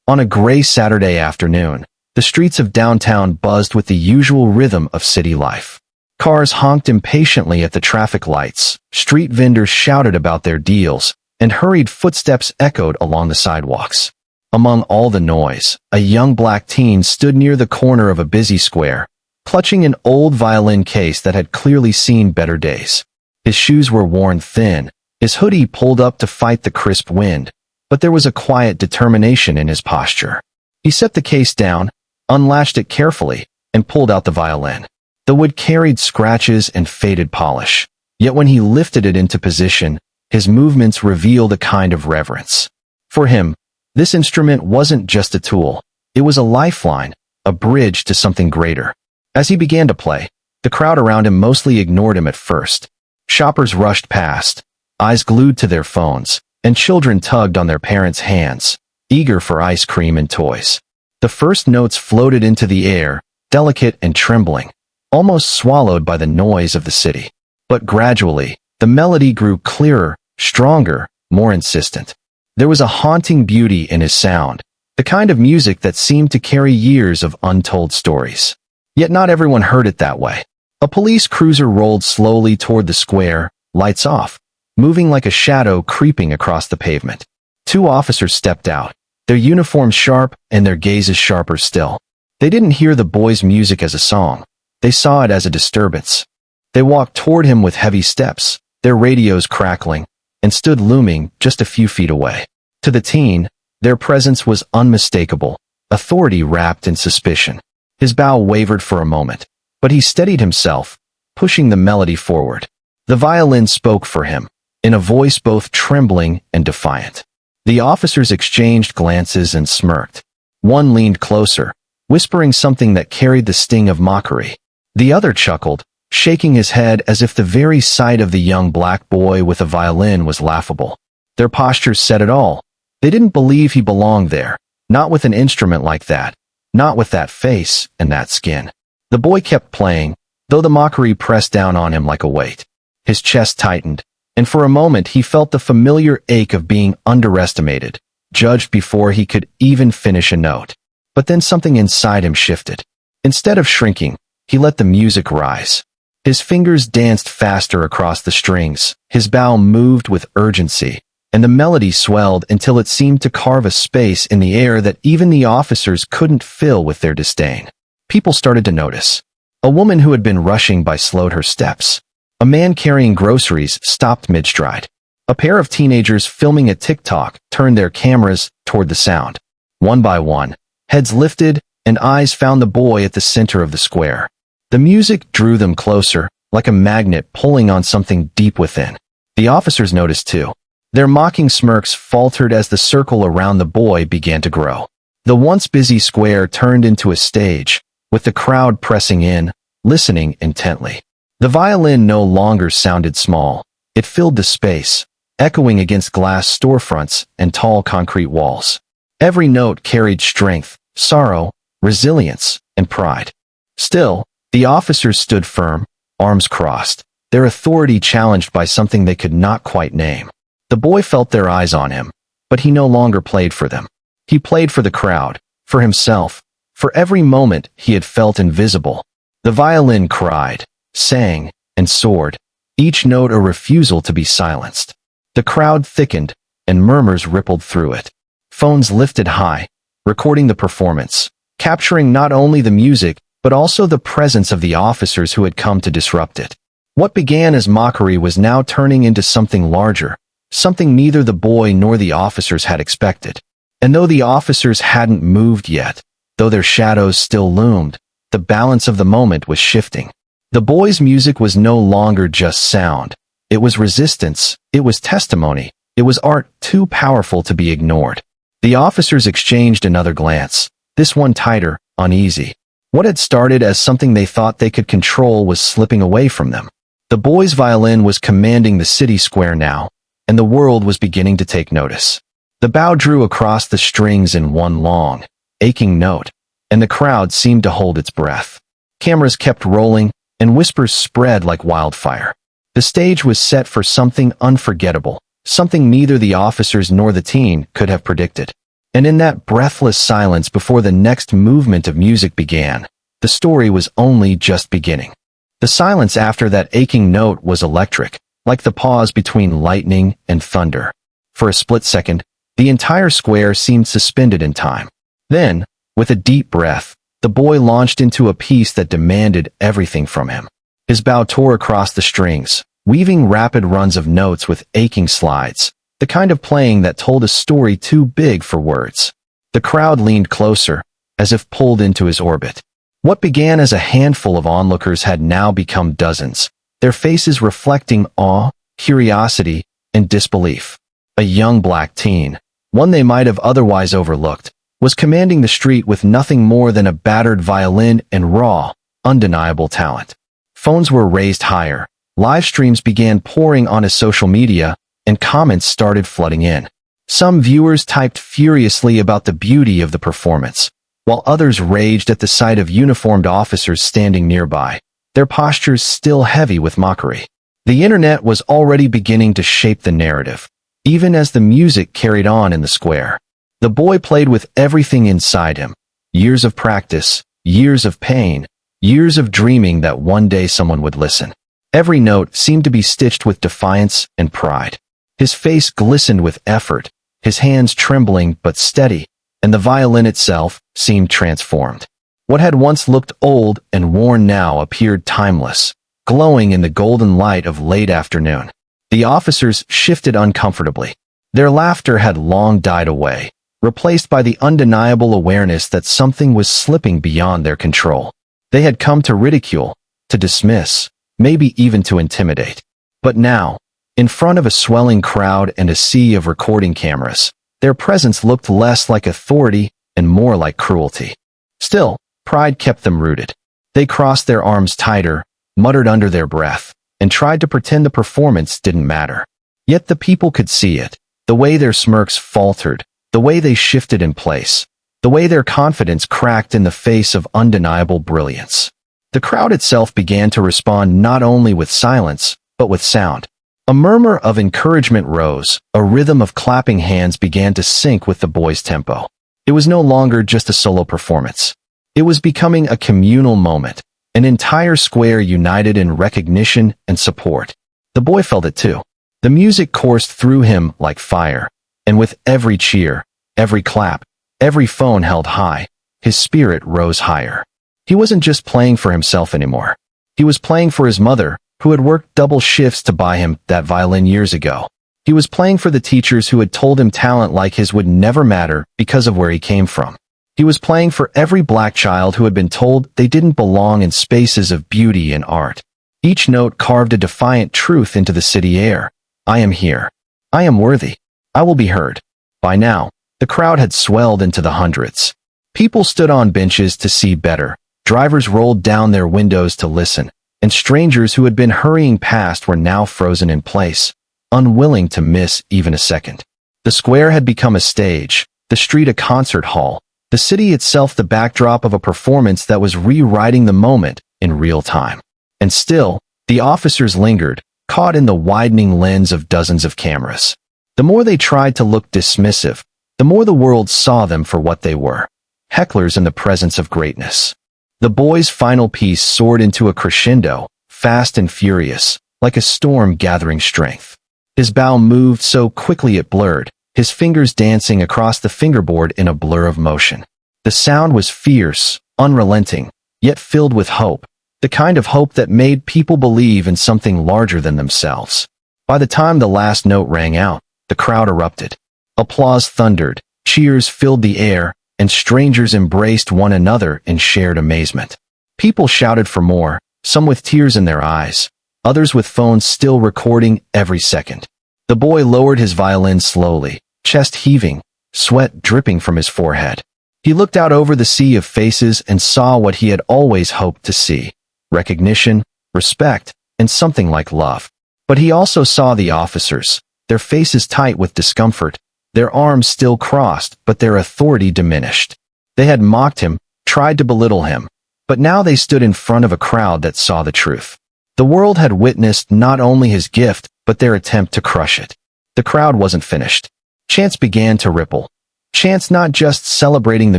On a gray Saturday afternoon, the streets of downtown buzzed with the usual rhythm of city life. Cars honked impatiently at the traffic lights, street vendors shouted about their deals, and hurried footsteps echoed along the sidewalks. Among all the noise, a young black teen stood near the corner of a busy square, clutching an old violin case that had clearly seen better days. His shoes were worn thin, his hoodie pulled up to fight the crisp wind, but there was a quiet determination in his posture. He set the case down, unlatched it carefully, and pulled out the violin. The wood carried scratches and faded polish, yet when he lifted it into position, his movements revealed a kind of reverence. For him, this instrument wasn't just a tool, it was a lifeline, a bridge to something greater. As he began to play, the crowd around him mostly ignored him at first. Shoppers rushed past, eyes glued to their phones, and children tugged on their parents' hands, eager for ice cream and toys. The first notes floated into the air, delicate and trembling, almost swallowed by the noise of the city. But gradually, the melody grew clearer, stronger, more insistent. There was a haunting beauty in his sound, the kind of music that seemed to carry years of untold stories. Yet not everyone heard it that way. A police cruiser rolled slowly toward the square, lights off, moving like a shadow creeping across the pavement. Two officers stepped out, their uniforms sharp and their gazes sharper still. They didn't hear the boy's music as a song. They saw it as a disturbance. They walked toward him with heavy steps, their radios crackling, and stood looming just a few feet away. To the teen, their presence was unmistakable, authority wrapped in suspicion. His bow wavered for a moment, but he steadied himself, pushing the melody forward. The violin spoke for him, in a voice both trembling and defiant. The officers exchanged glances and smirked. One leaned closer, whispering something that carried the sting of mockery. The other chuckled, shaking his head as if the very sight of the young black boy with a violin was laughable. Their postures said it all. They didn't believe he belonged there, not with an instrument like that, not with that face and that skin. The boy kept playing, though the mockery pressed down on him like a weight. His chest tightened, and for a moment he felt the familiar ache of being underestimated, judged before he could even finish a note. But then something inside him shifted. Instead of shrinking, he let the music rise. His fingers danced faster across the strings, his bow moved with urgency, and the melody swelled until it seemed to carve a space in the air that even the officers couldn't fill with their disdain. People started to notice. A woman who had been rushing by slowed her steps. A man carrying groceries stopped mid-stride. A pair of teenagers filming a TikTok turned their cameras toward the sound. One by one, heads lifted, and eyes found the boy at the center of the square. The music drew them closer, like a magnet pulling on something deep within. The officers noticed too. Their mocking smirks faltered as the circle around the boy began to grow. The once busy square turned into a stage, with the crowd pressing in, listening intently. The violin no longer sounded small. It filled the space, echoing against glass storefronts and tall concrete walls. Every note carried strength, sorrow, resilience, and pride. Still, the officers stood firm, arms crossed, their authority challenged by something they could not quite name. The boy felt their eyes on him, but he no longer played for them. He played for the crowd, for himself, for every moment he had felt invisible. The violin cried, sang, and soared, each note a refusal to be silenced. The crowd thickened, and murmurs rippled through it. Phones lifted high, recording the performance, capturing not only the music, but also the presence of the officers who had come to disrupt it. What began as mockery was now turning into something larger, something neither the boy nor the officers had expected. And though the officers hadn't moved yet, though their shadows still loomed, the balance of the moment was shifting. The boy's music was no longer just sound. It was resistance, it was testimony, it was art too powerful to be ignored. The officers exchanged another glance, this one tighter, uneasy. What had started as something they thought they could control was slipping away from them. The boy's violin was commanding the city square now, and the world was beginning to take notice. The bow drew across the strings in one long, aching note, and the crowd seemed to hold its breath. Cameras kept rolling, and whispers spread like wildfire. The stage was set for something unforgettable, something neither the officers nor the teen could have predicted. And in that breathless silence before the next movement of music began, the story was only just beginning. The silence after that aching note was electric, like the pause between lightning and thunder. For a split second, the entire square seemed suspended in time. Then, with a deep breath, the boy launched into a piece that demanded everything from him. His bow tore across the strings, weaving rapid runs of notes with aching slides, the kind of playing that told a story too big for words. The crowd leaned closer, as if pulled into his orbit. What began as a handful of onlookers had now become dozens, their faces reflecting awe, curiosity, and disbelief. A young black teen, one they might have otherwise overlooked, was commanding the street with nothing more than a battered violin and raw, undeniable talent. Phones were raised higher, live streams began pouring on his social media, and comments started flooding in. Some viewers typed furiously about the beauty of the performance, while others raged at the sight of uniformed officers standing nearby, their postures still heavy with mockery. The internet was already beginning to shape the narrative, even as the music carried on in the square. The boy played with everything inside him, years of practice, years of pain, years of dreaming that one day someone would listen. Every note seemed to be stitched with defiance and pride. His face glistened with effort, his hands trembling but steady, and the violin itself seemed transformed. What had once looked old and worn now appeared timeless, glowing in the golden light of late afternoon. The officers shifted uncomfortably. Their laughter had long died away, replaced by the undeniable awareness that something was slipping beyond their control. They had come to ridicule, to dismiss, maybe even to intimidate. But now, in front of a swelling crowd and a sea of recording cameras, their presence looked less like authority and more like cruelty. Still, pride kept them rooted. They crossed their arms tighter, muttered under their breath, and tried to pretend the performance didn't matter. Yet the people could see it, the way their smirks faltered, the way they shifted in place, the way their confidence cracked in the face of undeniable brilliance. The crowd itself began to respond not only with silence, but with sound. A murmur of encouragement rose, a rhythm of clapping hands began to sync with the boy's tempo. It was no longer just a solo performance. It was becoming a communal moment, an entire square united in recognition and support. The boy felt it too. The music coursed through him like fire, and with every cheer, every clap, every phone held high, his spirit rose higher. He wasn't just playing for himself anymore. He was playing for his mother, who had worked double shifts to buy him that violin years ago. He was playing for the teachers who had told him talent like his would never matter because of where he came from. He was playing for every black child who had been told they didn't belong in spaces of beauty and art. Each note carved a defiant truth into the city air. I am here. I am worthy. I will be heard. By now, the crowd had swelled into the hundreds. People stood on benches to see better. Drivers rolled down their windows to listen, and strangers who had been hurrying past were now frozen in place, unwilling to miss even a second. The square had become a stage, the street a concert hall, the city itself the backdrop of a performance that was rewriting the moment in real time. And still, the officers lingered, caught in the widening lens of dozens of cameras. The more they tried to look dismissive, the more the world saw them for what they were, hecklers in the presence of greatness. The boy's final piece soared into a crescendo, fast and furious, like a storm gathering strength. His bow moved so quickly it blurred, his fingers dancing across the fingerboard in a blur of motion. The sound was fierce, unrelenting, yet filled with hope, the kind of hope that made people believe in something larger than themselves. By the time the last note rang out, the crowd erupted. Applause thundered, cheers filled the air, and strangers embraced one another in shared amazement. People shouted for more, some with tears in their eyes, others with phones still recording every second. The boy lowered his violin slowly, chest heaving, sweat dripping from his forehead. He looked out over the sea of faces and saw what he had always hoped to see: recognition, respect, and something like love. But he also saw the officers, their faces tight with discomfort, their arms still crossed, but their authority diminished. They had mocked him, tried to belittle him, but now they stood in front of a crowd that saw the truth. The world had witnessed not only his gift, but their attempt to crush it. The crowd wasn't finished. Chants began to ripple. chants not just celebrating the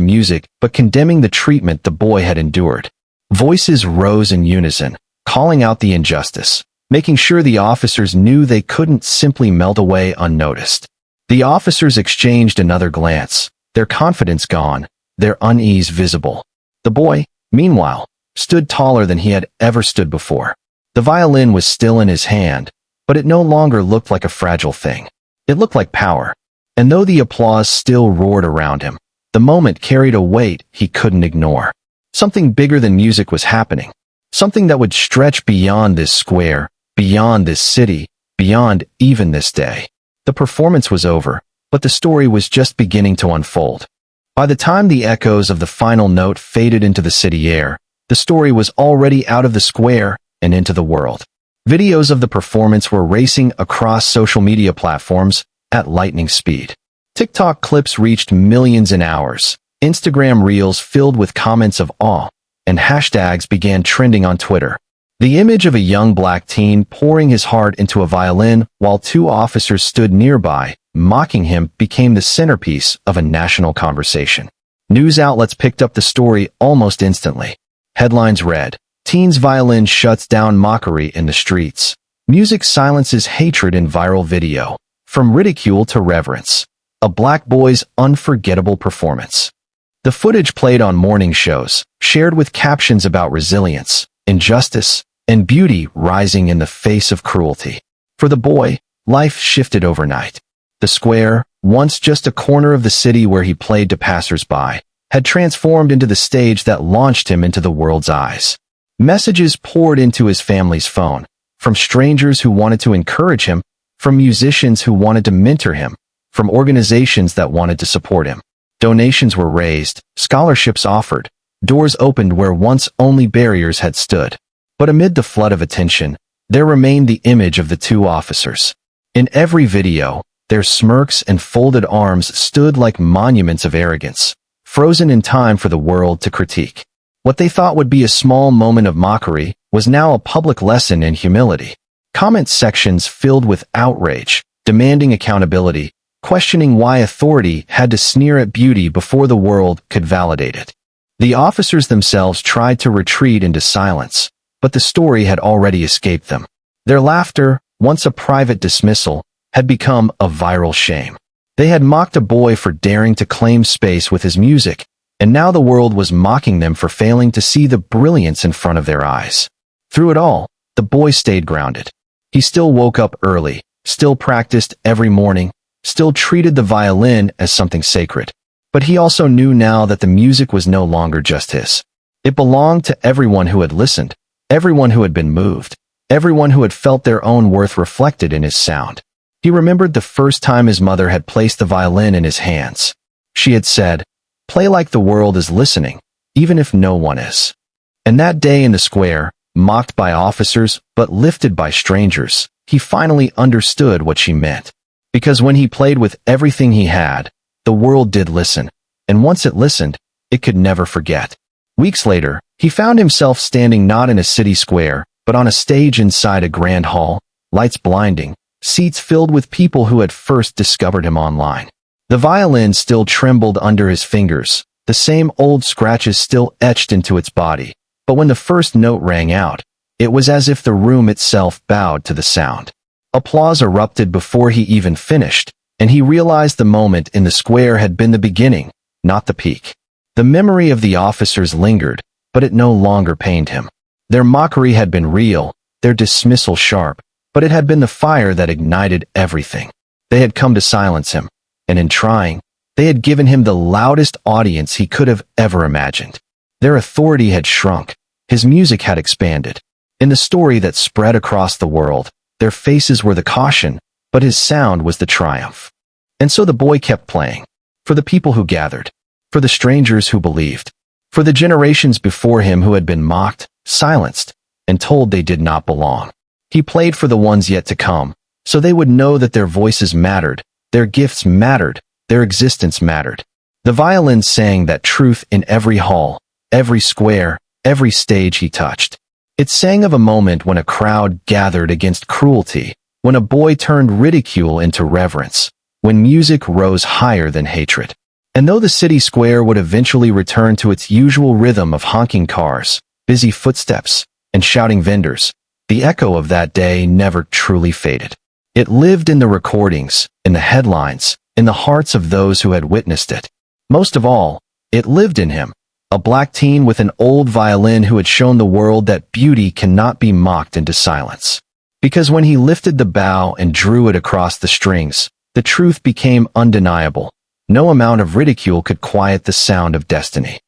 music but condemning the treatment the boy had endured. Voices rose in unison, calling out the injustice, making sure the officers knew they couldn't simply melt away unnoticed. The officers exchanged another glance, their confidence gone, their unease visible. The boy, meanwhile, stood taller than he had ever stood before. The violin was still in his hand, but it no longer looked like a fragile thing. It looked like power. And though the applause still roared around him, the moment carried a weight he couldn't ignore. Something bigger than music was happening. Something that would stretch beyond this square, beyond this city, beyond even this day. The performance was over, but the story was just beginning to unfold. By the time the echoes of the final note faded into the city air, the story was already out of the square and into the world. Videos of the performance were racing across social media platforms at lightning speed. TikTok clips reached millions in hours, Instagram reels filled with comments of awe, and hashtags began trending on Twitter. The image of a young black teen pouring his heart into a violin while two officers stood nearby, mocking him, became the centerpiece of a national conversation. News outlets picked up the story almost instantly. Headlines read, "Teen's violin shuts down mockery in the streets. Music silences hatred in viral video. From ridicule to reverence. A black boy's unforgettable performance." The footage played on morning shows, shared with captions about resilience, injustice, and beauty rising in the face of cruelty. For the boy, life shifted overnight. The square, once just a corner of the city where he played to passers-by, had transformed into the stage that launched him into the world's eyes. Messages poured into his family's phone, from strangers who wanted to encourage him, from musicians who wanted to mentor him, from organizations that wanted to support him. Donations were raised, scholarships offered, doors opened where once only barriers had stood. But amid the flood of attention, there remained the image of the two officers. In every video, their smirks and folded arms stood like monuments of arrogance, frozen in time for the world to critique. What they thought would be a small moment of mockery was now a public lesson in humility. Comment sections filled with outrage, demanding accountability, questioning why authority had to sneer at beauty before the world could validate it. The officers themselves tried to retreat into silence, but the story had already escaped them. Their laughter, once a private dismissal, had become a viral shame. They had mocked a boy for daring to claim space with his music, and now the world was mocking them for failing to see the brilliance in front of their eyes. Through it all, the boy stayed grounded. He still woke up early, still practiced every morning, still treated the violin as something sacred. But he also knew now that the music was no longer just his. It belonged to everyone who had listened, everyone who had been moved, everyone who had felt their own worth reflected in his sound. He remembered the first time his mother had placed the violin in his hands. She had said, "Play like the world is listening, even if no one is." And that day in the square, mocked by officers but lifted by strangers, he finally understood what she meant. Because when he played with everything he had, the world did listen, and once it listened, it could never forget. Weeks later, he found himself standing not in a city square, but on a stage inside a grand hall, lights blinding, seats filled with people who had first discovered him online. The violin still trembled under his fingers, the same old scratches still etched into its body, but when the first note rang out, it was as if the room itself bowed to the sound. Applause erupted before he even finished, and he realized the moment in the square had been the beginning, not the peak. The memory of the officers lingered, but it no longer pained him. Their mockery had been real, their dismissal sharp, but it had been the fire that ignited everything. They had come to silence him, and in trying, they had given him the loudest audience he could have ever imagined. Their authority had shrunk, his music had expanded. In the story that spread across the world, their faces were the caution, but his sound was the triumph. And so the boy kept playing. For the people who gathered. For the strangers who believed. For the generations before him who had been mocked, silenced, and told they did not belong. He played for the ones yet to come, so they would know that their voices mattered, their gifts mattered, their existence mattered. The violin sang that truth in every hall, every square, every stage he touched. It sang of a moment when a crowd gathered against cruelty, when a boy turned ridicule into reverence, when music rose higher than hatred. And though the city square would eventually return to its usual rhythm of honking cars, busy footsteps, and shouting vendors, the echo of that day never truly faded. It lived in the recordings, in the headlines, in the hearts of those who had witnessed it. Most of all, it lived in him, a black teen with an old violin who had shown the world that beauty cannot be mocked into silence. Because when he lifted the bow and drew it across the strings, the truth became undeniable. No amount of ridicule could quiet the sound of destiny.